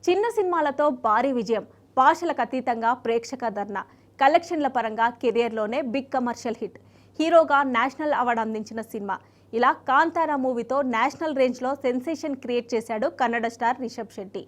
చిన్న సినిమాలతో భారీ విజయం, భాషలకు అతీతంగా ప్రేక్షకాదరణ, కలెక్షన్ల పరంగా కెరియర్లోనే బిగ్ కమర్షియల్ హిట్, హీరోగా నేషనల్ అవార్డు అందించిన సినిమా. ఇలా కాంతారా మూవీతో నేషనల్ రేంజ్లో సెన్సేషన్ క్రియేట్ చేశాడు కన్నడ స్టార్ రిషబ్ శెట్టి.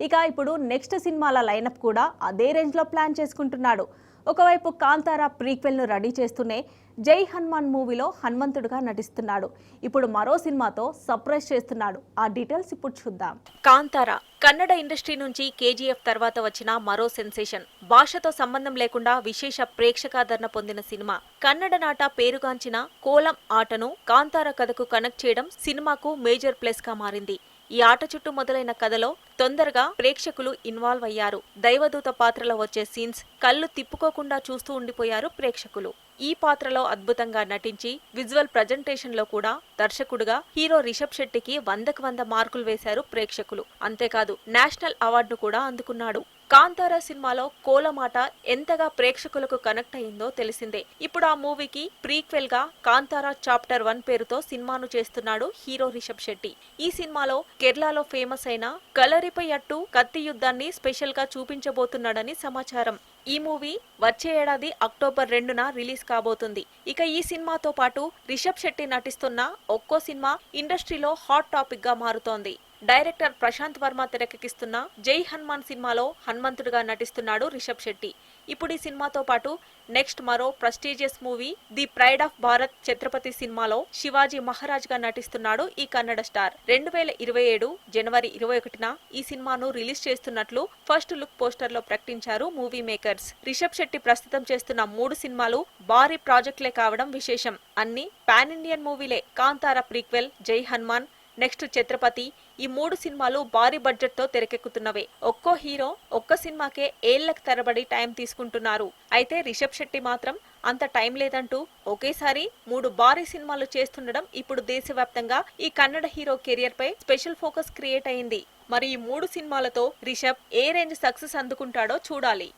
ఇక ఇప్పుడు నెక్స్ట్ సినిమాల లైనప్ కూడా అదే రేంజ్లో ప్లాన్ చేసుకుంటున్నాడు. ఒకవైపు కాంతారా ప్రీక్వెల్ను రెడీ చేస్తూనే జై హనుమాన్ మూవీలో హనుమంతుడిగా నటిస్తున్నాడు. ఇప్పుడు మరో సినిమాతో సర్ప్రైజ్ చేస్తున్నాడు. ఆ డీటెయిల్స్ ఇప్పుడు చూద్దాం. కాంతారా కన్నడ ఇండస్ట్రీ నుంచి కేజీఎఫ్ తర్వాత వచ్చిన మరో సెన్సేషన్. భాషతో సంబంధం లేకుండా విశేష ప్రేక్షకాదరణ పొందిన సినిమా. కన్నడ నాట పేరుగాంచిన కోలం ఆటను కాంతారా కథకు కనెక్ట్ చేయడం సినిమాకు మేజర్ ప్లస్ గా మారింది. ఈ ఆట చుట్టూ మొదలైన కథలో తొందరగా ప్రేక్షకులు ఇన్వాల్వ్ అయ్యారు. దైవదూత పాత్రలో వచ్చే సీన్స్ కళ్ళు తిప్పుకోకుండా చూస్తూ ఉండిపోయారు ప్రేక్షకులు. ఈ పాత్రలో అద్భుతంగా నటించి విజువల్ ప్రజెంటేషన్ లో కూడా దర్శకుడుగా హీరో రిషబ్ శెట్టికి 100కి 100 మార్కులు వేశారు ప్రేక్షకులు. అంతేకాదు నేషనల్ అవార్డును కూడా అందుకున్నాడు. కాంతారా సినిమాలో కోలమాట ఎంతగా ప్రేక్షకులకు కనెక్ట్ అయిందో తెలిసిందే. ఇప్పుడు ఆ మూవీకి ప్రీక్వెల్ గా కాంతారా చాప్టర్ 1 పేరుతో సినిమాను చేస్తున్నాడు హీరో రిషబ్ శెట్టి. ఈ సినిమాలో కేరళలో ఫేమస్ అయిన కలరిపై అట్టు కత్తి యుద్ధాన్ని స్పెషల్ గా చూపించబోతున్నాడని సమాచారం. ఈ మూవీ వచ్చే ఏడాది అక్టోబర్ 2న రిలీజ్ కాబోతుంది. ఇక ఈ సినిమాతో పాటు రిషబ్ శెట్టి నటిస్తున్న ఒక్కో సినిమా ఇండస్ట్రీలో హాట్ టాపిక్ గా మారుతోంది. డైరెక్టర్ ప్రశాంత్ వర్మ తెరకెక్కిస్తున్న జై హనుమాన్ సినిమాలో హనుమంతుడిగా నటిస్తున్నాడు రిషబ్ శెట్టి. ఇప్పుడు ఈ సినిమాతో పాటు నెక్స్ట్ మరో prestigious movie the pride of Bharat Chhatrapati సినిమాలో శివాజీ మహారాజ్ గా నటిస్తున్నాడు ఈ కన్నడ స్టార్. 2027 జనవరి 21న ఈ సినిమాను రిలీజ్ చేస్తున్నట్లు ఫస్ట్ లుక్ పోస్టర్ లో ప్రకటించారు మూవీ మేకర్స్. రిషబ్ శెట్టి ప్రస్తుతం చేస్తున్న 3 సినిమాలు భారీ ప్రాజెక్టులే కావడం విశేషం. అన్ని పాన్ ఇండియన్ మూవీలే. కాంతారా ప్రీక్వెల్, జై హనుమాన్, నెక్స్ట్ ఛత్రపతి, ఈ 3 సినిమాలు భారీ బడ్జెట్ తో తెరకెక్కుతున్నవే. ఒక్కో హీరో ఒక్క సినిమాకే ఏళ్లకు తరబడి టైం తీసుకుంటున్నారు. అయితే రిషబ్ శెట్టి మాత్రం అంత టైం లేదంటూ ఒకేసారి 3 భారీ సినిమాలు చేస్తుండడం ఇప్పుడు దేశవ్యాప్తంగా ఈ కన్నడ హీరో కెరియర్ పై స్పెషల్ ఫోకస్ క్రియేట్ అయింది. మరి ఈ 3 సినిమాలతో రిషబ్ ఏ రేంజ్ సక్సెస్ అందుకుంటాడో చూడాలి.